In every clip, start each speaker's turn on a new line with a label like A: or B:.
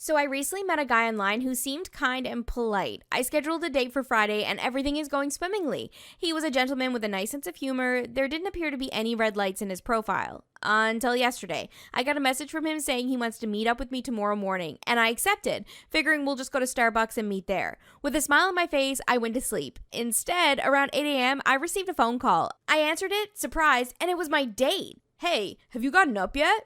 A: So I recently met a guy online who seemed kind and polite. I scheduled a date for Friday and everything is going swimmingly. He was a gentleman with a nice sense of humor. There didn't appear to be any red lights in his profile. Until yesterday. I got a message from him saying he wants to meet up with me tomorrow morning, and I accepted, figuring we'll just go to Starbucks and meet there. With a smile on my face, I went to sleep. Instead, around 8 a.m., I received a phone call. I answered it, surprised, and it was my date. "Hey, have you gotten up yet?"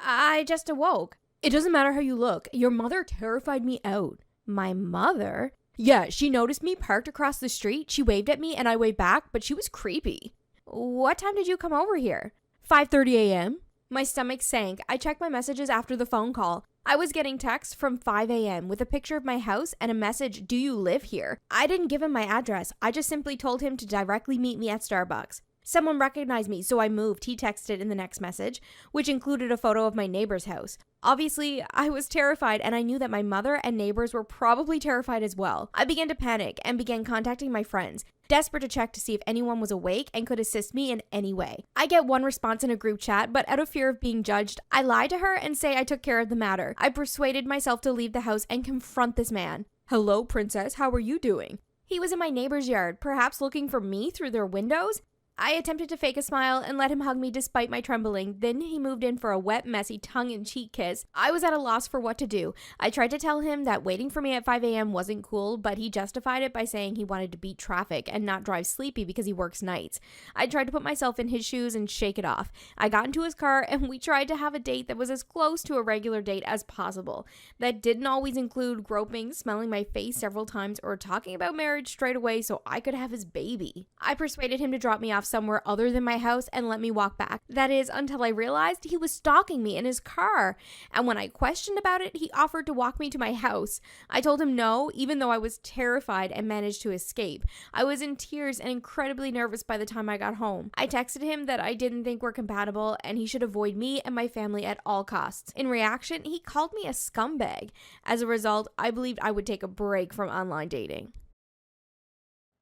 A: "I just awoke." "It doesn't matter how you look. Your mother terrified me out." "My mother?" "Yeah, she noticed me parked across the street. She waved at me and I waved back, but she was creepy." "What time did you come over here?" 5:30 a.m. My stomach sank. I checked my messages after the phone call. I was getting texts from 5 a.m. with a picture of my house and a message, "Do you live here?" I didn't give him my address. I just simply told him to directly meet me at Starbucks. "Someone recognized me, so I moved," he texted in the next message, which included a photo of my neighbor's house. Obviously, I was terrified, and I knew that my mother and neighbors were probably terrified as well. I began to panic and began contacting my friends, desperate to check to see if anyone was awake and could assist me in any way. I get one response in a group chat, but out of fear of being judged, I lie to her and say I took care of the matter. I persuaded myself to leave the house and confront this man. "Hello, princess, how are you doing?" He was in my neighbor's yard, perhaps looking for me through their windows. I attempted to fake a smile and let him hug me despite my trembling. Then he moved in for a wet, messy, tongue-in-cheek kiss. I was at a loss for what to do. I tried to tell him that waiting for me at 5 a.m. wasn't cool, but he justified it by saying he wanted to beat traffic and not drive sleepy because he works nights. I tried to put myself in his shoes and shake it off. I got into his car and we tried to have a date that was as close to a regular date as possible. That didn't always include groping, smelling my face several times, or talking about marriage straight away so I could have his baby. I persuaded him to drop me off somewhere other than my house and let me walk back. That is, until I realized he was stalking me in his car. And when I questioned about it, he offered to walk me to my house. I told him no, even though I was terrified, and managed to escape. I was in tears and incredibly nervous by the time I got home. I texted him that I didn't think we're compatible and he should avoid me and my family at all costs. In reaction, he called me a scumbag. As a result, I believed I would take a break from online dating.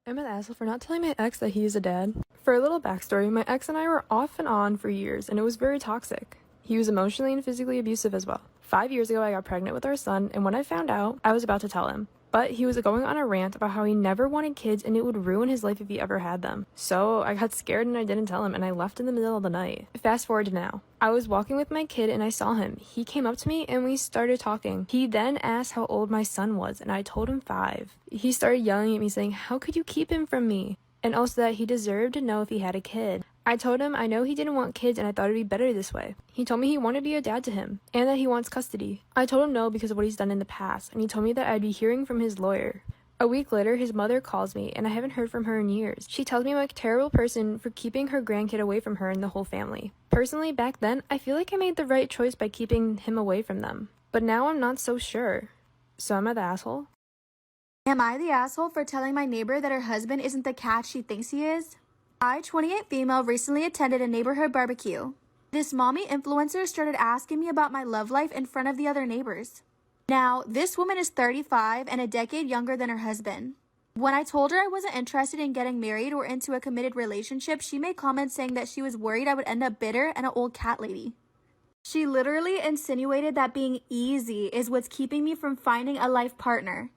B: I'm an asshole for not telling my ex that he is a dad. For a little backstory, my ex and I were off and on for years, and it was very toxic. He was emotionally and physically abusive as well. 5 years ago, I got pregnant with our son, and when I found out, I was about to tell him. But he was going on a rant about how he never wanted kids and it would ruin his life if he ever had them. So I got scared and I didn't tell him, and I left in the middle of the night. Fast forward to now. I was walking with my kid and I saw him. He came up to me and we started talking. He then asked how old my son was, and I told him 5. He started yelling at me saying, "How could you keep him from me?" And also that he deserved to know if he had a kid. I told him I know he didn't want kids and I thought it'd be better this way. He told me he wanted to be a dad to him and that he wants custody. I told him no because of what he's done in the past, and he told me that I'd be hearing from his lawyer. A week later, his mother calls me and I haven't heard from her in years. She tells me I'm a terrible person for keeping her grandkid away from her and the whole family. Personally, back then, I feel like I made the right choice by keeping him away from them. But now I'm not so sure. So am I the asshole?
C: Am I the asshole for telling my neighbor that her husband isn't the cat she thinks he is? I, 28 female, recently attended a neighborhood barbecue. This mommy influencer started asking me about my love life in front of the other neighbors. Now, this woman is 35 and a decade younger than her husband. When I told her I wasn't interested in getting married or into a committed relationship, she made comments saying that she was worried I would end up bitter and an old cat lady. She literally insinuated that being easy is what's keeping me from finding a life partner.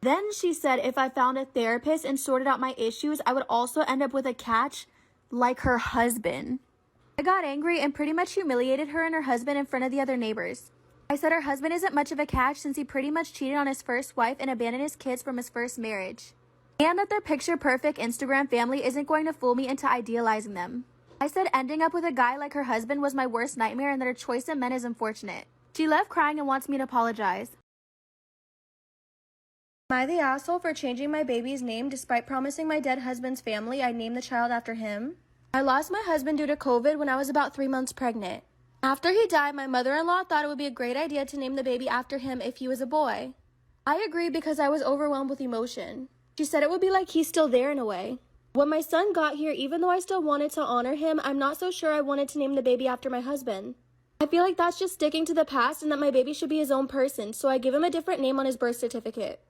C: Then she said if I found a therapist and sorted out my issues, I would also end up with a catch like her husband. I got angry and pretty much humiliated her and her husband in front of the other neighbors. I said her husband isn't much of a catch since he pretty much cheated on his first wife and abandoned his kids from his first marriage. And that their picture-perfect Instagram family isn't going to fool me into idealizing them. I said ending up with a guy like her husband was my worst nightmare and that her choice of men is unfortunate. She left crying and wants me to apologize. Am I the asshole for changing my baby's name despite promising my dead husband's family I'd name the child after him? I lost my husband due to COVID when I was about 3 months pregnant. After he died, my mother-in-law thought it would be a great idea to name the baby after him if he was a boy. I agreed because I was overwhelmed with emotion. She said it would be like he's still there in a way. When my son got here, even though I still wanted to honor him, I'm not so sure I wanted to name the baby after my husband. I feel like that's just sticking to the past and that my baby should be his own person, so I give him a different name on his birth certificate.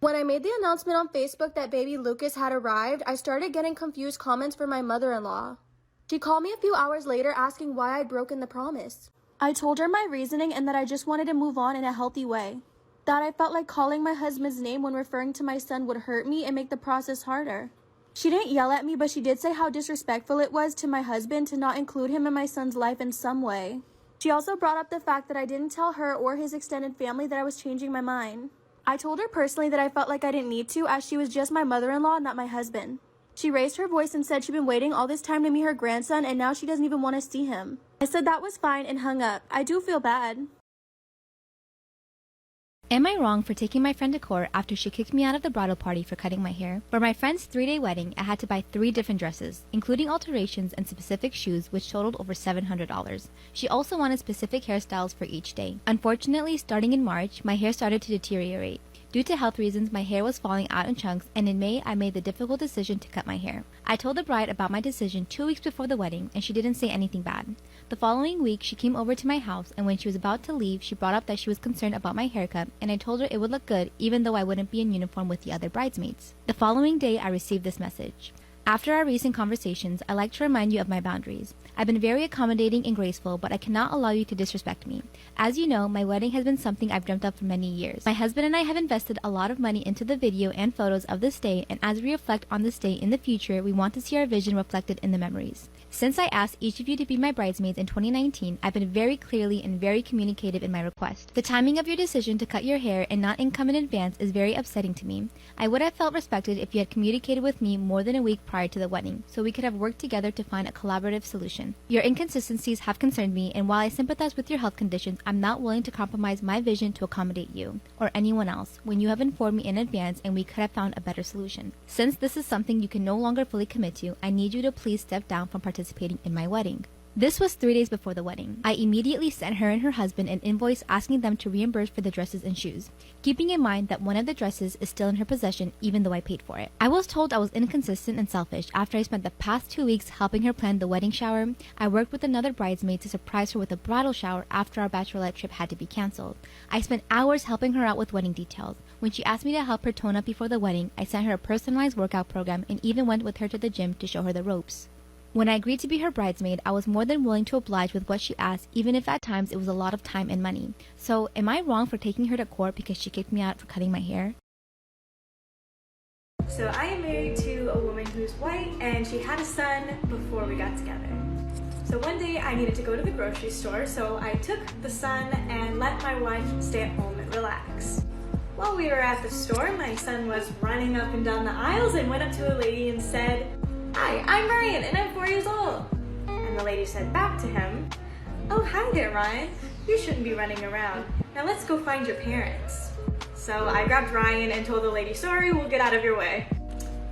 C: When I made the announcement on Facebook that baby Lucas had arrived, I started getting confused comments from my mother-in-law. She called me a few hours later asking why I'd broken the promise. I told her my reasoning and that I just wanted to move on in a healthy way. that I felt like calling my husband's name when referring to my son would hurt me and make the process harder. She didn't yell at me, but she did say how disrespectful it was to my husband to not include him in my son's life in some way. She also brought up the fact that I didn't tell her or his extended family that I was changing my mind. I told her personally that I felt like I didn't need to, as she was just my mother-in-law, not my husband. She raised her voice and said she'd been waiting all this time to meet her grandson, and now she doesn't even want to see him. I said that was fine and hung up. I do feel bad.
D: Am I wrong for taking my friend to court after she kicked me out of the bridal party for cutting my hair? For my friend's 3-day wedding, I had to buy 3 different dresses, including alterations and specific shoes, which totaled over $700. She also wanted specific hairstyles for each day. Unfortunately, starting in March, my hair started to deteriorate. Due to health reasons, my hair was falling out in chunks, and in May, I made the difficult decision to cut my hair. I told the bride about my decision 2 weeks before the wedding, and she didn't say anything bad. The following week, she came over to my house, and when she was about to leave, she brought up that she was concerned about my haircut, and I told her it would look good even though I wouldn't be in uniform with the other bridesmaids. The following day, I received this message. After our recent conversations, I like to remind you of my boundaries. I've been very accommodating and graceful, but I cannot allow you to disrespect me. As you know, my wedding has been something I've dreamt of for many years. My husband and I have invested a lot of money into the video and photos of this day, and as we reflect on this day in the future, we want to see our vision reflected in the memories. Since I asked each of you to be my bridesmaids in 2019, I've been very clearly and very communicative in my request. The timing of your decision to cut your hair and not come in advance is very upsetting to me. I would have felt respected if you had communicated with me more than a week prior to the wedding, so we could have worked together to find a collaborative solution. Your inconsistencies have concerned me, and while I sympathize with your health conditions, I'm not willing to compromise my vision to accommodate you, or anyone else, when you have informed me in advance and we could have found a better solution. Since this is something you can no longer fully commit to, I need you to please step down from participating in my wedding. This was 3 days before the wedding. I immediately sent her and her husband an invoice asking them to reimburse for the dresses and shoes, keeping in mind that one of the dresses is still in her possession even though I paid for it. I was told I was inconsistent and selfish after I spent the past 2 weeks helping her plan the wedding shower. I worked with another bridesmaid to surprise her with a bridal shower after our bachelorette trip had to be canceled. I spent hours helping her out with wedding details. When she asked me to help her tone up before the wedding, I sent her a personalized workout program and even went with her to the gym to show her the ropes. When I agreed to be her bridesmaid, I was more than willing to oblige with what she asked, even if at times it was a lot of time and money. So, am I wrong for taking her to court because she kicked me out for cutting my hair?
E: So I am married to a woman who's white, and she had a son before we got together. So one day I needed to go to the grocery store, so I took the son and let my wife stay at home and relax. While we were at the store, my son was running up and down the aisles and went up to a lady and said, "Hi, I'm Ryan, and I'm 4 years old." And the lady said back to him, "Oh, hi there, Ryan. You shouldn't be running around. Now let's go find your parents." So I grabbed Ryan and told the lady, "Sorry, we'll get out of your way."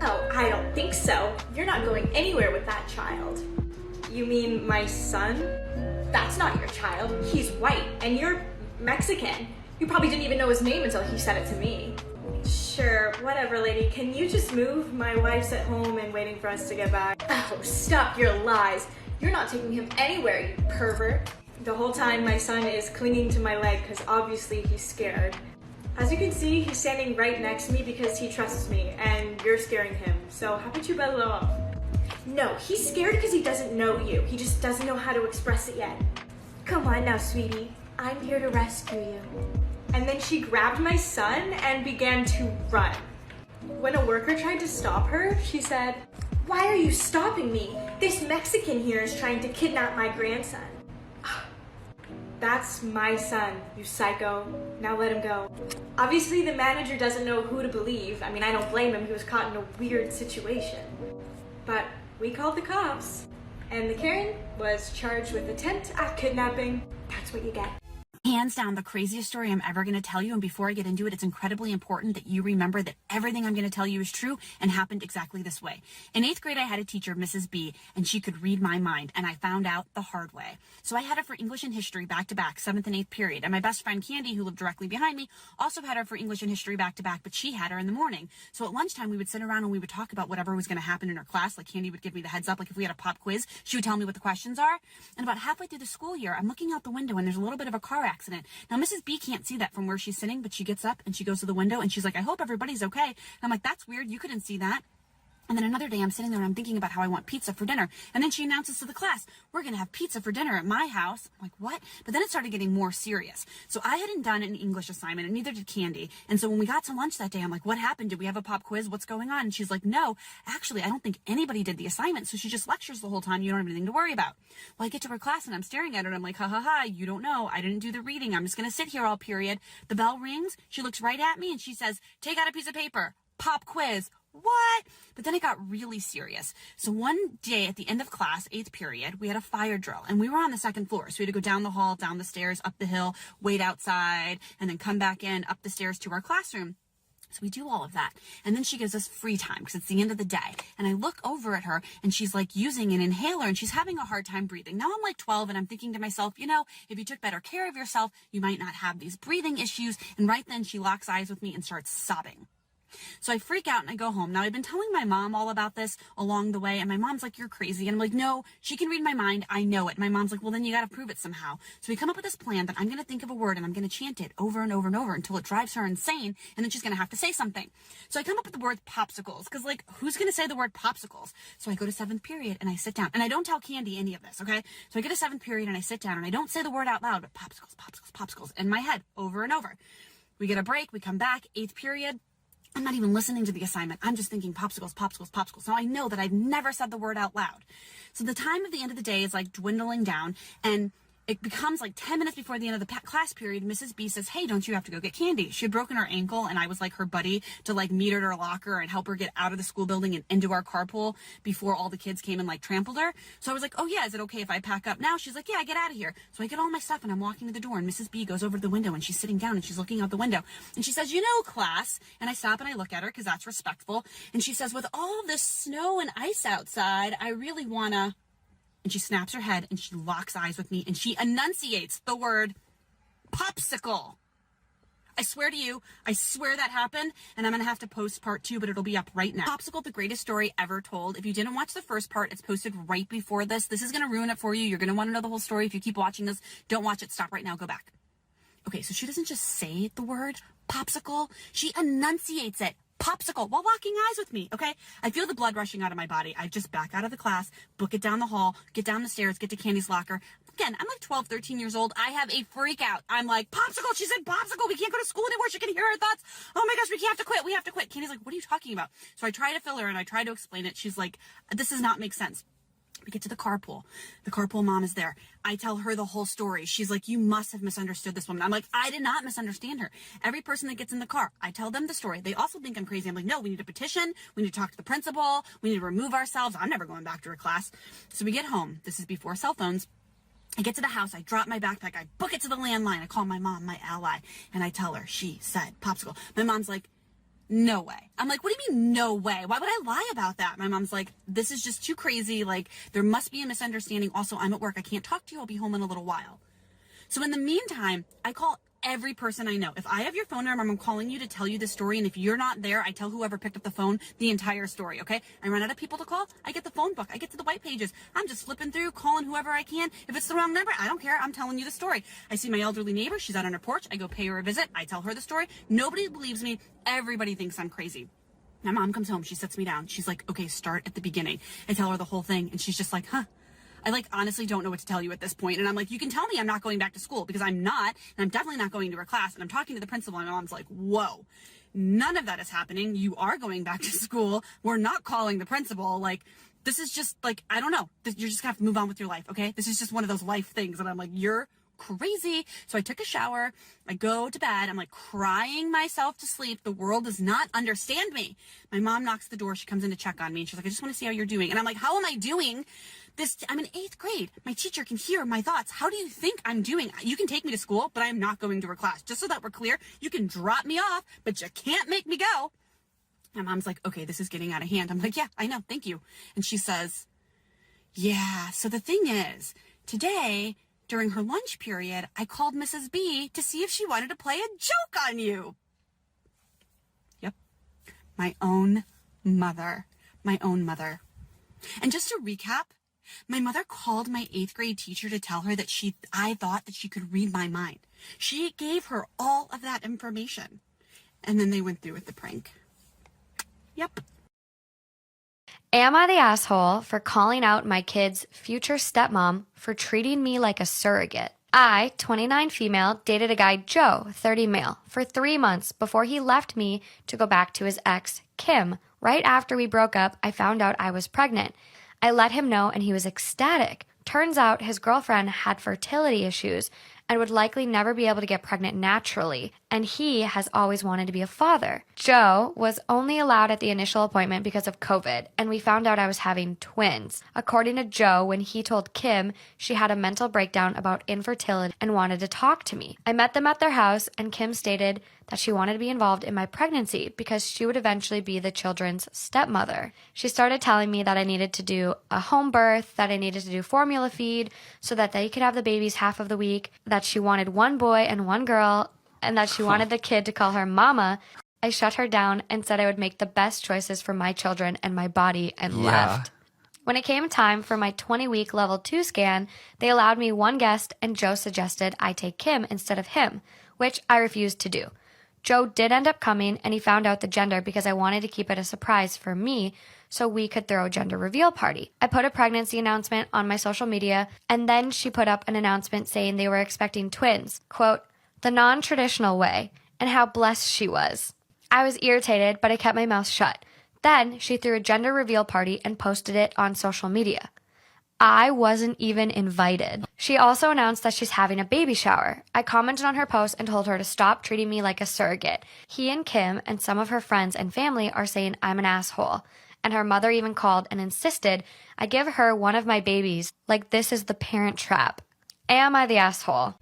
E: "Oh, I don't think so. You're not going anywhere with that child." "You mean my son? That's not your child. He's white, and you're Mexican. You probably didn't even know his name until he said it to me." "Sure, whatever, lady. Can you just move? My wife's at home and waiting for us to get back." "Oh, stop your lies. You're not taking him anywhere, you pervert." The whole time my son is clinging to my leg because obviously he's scared. As you can see, he's standing right next to me because he trusts me, and you're scaring him. So how about you bail off? "No, he's scared because he doesn't know you. He just doesn't know how to express it yet." "Come on now, sweetie. I'm here to rescue you." And then she grabbed my son and began to run. When a worker tried to stop her, she said, "Why are you stopping me? This Mexican here is trying to kidnap my grandson." "That's my son, you psycho. Now let him go." Obviously, the manager doesn't know who to believe. I mean, I don't blame him. He was caught in a weird situation. But we called the cops, and the Karen was charged with attempt at kidnapping. That's what you get.
F: Hands down, the craziest story I'm ever going to tell you. And before I get into it, it's incredibly important that you remember that everything I'm going to tell you is true and happened exactly this way. In 8th grade, I had a teacher, Mrs. B, and she could read my mind, and I found out the hard way. So I had her for English and history back to back, 7th and 8th period. And my best friend, Candy, who lived directly behind me, also had her for English and history back to back, but she had her in the morning. So at lunchtime, we would sit around and we would talk about whatever was going to happen in her class. Like Candy would give me the heads up, like if we had a pop quiz, she would tell me what the questions are. And about halfway through the school year, I'm looking out the window and there's a little bit of a car accident. Now, Mrs. B can't see that from where she's sitting, but she gets up and she goes to the window and she's like, "I hope everybody's okay." And I'm like, "That's weird. You couldn't see that." And then another day I'm sitting there and I'm thinking about how I want pizza for dinner. And then she announces to the class, we're going to have pizza for dinner at my house. I'm like, what? But then it started getting more serious. So I hadn't done an English assignment and neither did Candy. And so when we got to lunch that day, I'm like, what happened? Did we have a pop quiz? What's going on? And she's like, no, actually, I don't think anybody did the assignment. So she just lectures the whole time. You don't have anything to worry about. Well, I get to her class and I'm staring at her and I'm like, ha ha ha, you don't know. I didn't do the reading. I'm just going to sit here all period. The bell rings. She looks right at me and she says, take out a piece of paper. Pop quiz. What? But then it got really serious. So one day at the end of class, 8th period, we had a fire drill and we were on the 2nd floor. So we had to go down the hall, down the stairs, up the hill, wait outside, and then come back in, up the stairs to our classroom. So we do all of that. And then she gives us free time because it's the end of the day. And I look over at her and she's like using an inhaler and she's having a hard time breathing. Now I'm like 12 and I'm thinking to myself, you know, if you took better care of yourself, you might not have these breathing issues. And right then she locks eyes with me and starts sobbing. So I freak out and I go home. Now, I've been telling my mom all about this along the way, and my mom's like, you're crazy. And I'm like, no, she can read my mind. I know it. And my mom's like, well, then you got to prove it somehow. So we come up with this plan that I'm going to think of a word and I'm going to chant it over and over and over until it drives her insane, and then she's going to have to say something. So I come up with the word popsicles, because, like, who's going to say the word popsicles? So I go to 7th period and I sit down, and I don't tell Candy any of this, okay? So I get to 7th period and I sit down and I don't say the word out loud, but popsicles, popsicles, popsicles in my head over and over. We get a break. We come back, 8th period. I'm not even listening to the assignment. I'm just thinking popsicles, popsicles, popsicles. So I know that I've never said the word out loud. So the time of the end of the day is like dwindling down, and it becomes like 10 minutes before the end of the class period. Mrs. B says, hey, don't you have to go get Candy? She had broken her ankle, and I was like her buddy to like meet her at her locker and help her get out of the school building and into our carpool before all the kids came and like trampled her. So I was like, oh yeah, is it okay if I pack up now? She's like, yeah, get out of here. So I get all my stuff and I'm walking to the door, and Mrs. B goes over to the window and she's sitting down and she's looking out the window and she says, you know, class. And I stop and I look at her because that's respectful. And she says, with all this snow and ice outside, I really wanna... And she snaps her head and she locks eyes with me and she enunciates the word popsicle. I swear to you, I swear that happened, and I'm going to have to post part 2, but it'll be up right now. Popsicle, the greatest story ever told. If you didn't watch the first part, it's posted right before this. This is going to ruin it for you. You're going to want to know the whole story. If you keep watching this, don't watch it. Stop right now. Go back. Okay, so she doesn't just say the word popsicle. She enunciates it. Popsicle while locking eyes with me, okay? I feel the blood rushing out of my body. I just back out of the class, book it down the hall, get down the stairs, get to Candy's locker. Again, I'm like 12, 13 years old. I have a freak out. I'm like, popsicle, she said popsicle. We can't go to school anymore. She can hear her thoughts. Oh my gosh, we have to quit. We have to quit. Candy's like, what are you talking about? So I try to fill her and I try to explain it. She's like, this does not make sense. We get to the carpool. The carpool mom is there. I tell her the whole story. She's like, you must have misunderstood this woman. I'm like, I did not misunderstand her. Every person that gets in the car, I tell them the story. They also think I'm crazy. I'm like, no, we need a petition. We need to talk to the principal. We need to remove ourselves. I'm never going back to her class. So we get home. This is before cell phones. I get to the house. I drop my backpack. I book it to the landline. I call my mom, my ally, and I tell her, she said popsicle. My mom's like, no way. I'm like, what do you mean, no way? Why would I lie about that? My mom's like, this is just too crazy. Like, there must be a misunderstanding. Also, I'm at work. I can't talk to you. I'll be home in a little while. So in the meantime, I call every person I know. If I have your phone number, I'm calling you to tell you the story. And if you're not there, I tell whoever picked up the phone the entire story, okay? I run out of people to call. I get the phone book. I get to the white pages. I'm just flipping through, calling whoever I can. If it's the wrong number, I don't care. I'm telling you the story. I see my elderly neighbor. She's out on her porch. I go pay her a visit. I tell her the story. Nobody believes me. Everybody thinks I'm crazy. My mom comes home. She sits me down. She's like, okay, start at the beginning. I tell her the whole thing. And she's just like, huh? I like honestly don't know what to tell you at this point. And I'm like, you can tell me I'm not going back to school because I'm not, and I'm definitely not going to her class. And I'm talking to the principal and my mom's like, whoa, none of that is happening. You are going back to school. We're not calling the principal. Like, this is just like, I don't know. You're just gonna have to move on with your life. Okay. This is just one of those life things. And I'm like, you're crazy. So I took a shower. I go to bed. I'm like crying myself to sleep. The world does not understand me. My mom knocks the door. She comes in to check on me. And she's like, I just want to see how you're doing. And I'm like, how am I doing? I'm in 8th grade. My teacher can hear my thoughts. How do you think I'm doing? You can take me to school, but I am not going to her class. Just so that we're clear, you can drop me off, but you can't make me go. My mom's like, okay, this is getting out of hand. I'm like, yeah, I know. Thank you. And she says, yeah, so the thing is, today, during her lunch period, I called Mrs. B to see if she wanted to play a joke on you. Yep. My own mother. My own mother. And just to recap, my mother called my 8th grade teacher to tell her that I thought that she could read my mind. She gave her all of that information. And then they went through with the prank. Yep.
G: Am I the asshole for calling out my kid's future stepmom for treating me like a surrogate? I, 29 female, dated a guy, Joe, 30 male, for 3 months before he left me to go back to his ex, Kim. Right after we broke up, I found out I was pregnant. I let him know and he was ecstatic. Turns out his girlfriend had fertility issues and would likely never be able to get pregnant naturally, and he has always wanted to be a father. Joe was only allowed at the initial appointment because of COVID, and we found out I was having twins. According to Joe, when he told Kim, she had a mental breakdown about infertility and wanted to talk to me. I met them at their house, and Kim stated that she wanted to be involved in my pregnancy because she would eventually be the children's stepmother. She started telling me that I needed to do a home birth, that I needed to do formula feed so that they could have the babies half of the week, that she wanted one boy and one girl, and that she wanted the kid to call her mama. I shut her down and said I would make the best choices for my children and my body and left. When it came time for my 20-week level 2 scan, they allowed me one guest and Joe suggested I take Kim instead of him, which I refused to do. Joe did end up coming, and he found out the gender because I wanted to keep it a surprise for me so we could throw a gender reveal party. I put a pregnancy announcement on my social media, and then she put up an announcement saying they were expecting twins, quote, the non-traditional way, and how blessed she was. I was irritated, but I kept my mouth shut. Then she threw a gender reveal party and posted it on social media. I wasn't even invited. She also announced that she's having a baby shower. I commented on her post and told her to stop treating me like a surrogate. He and Kim and some of her friends and family are saying I'm an asshole. And her mother even called and insisted I give her one of my babies, like this is the parent trap. Am I the asshole?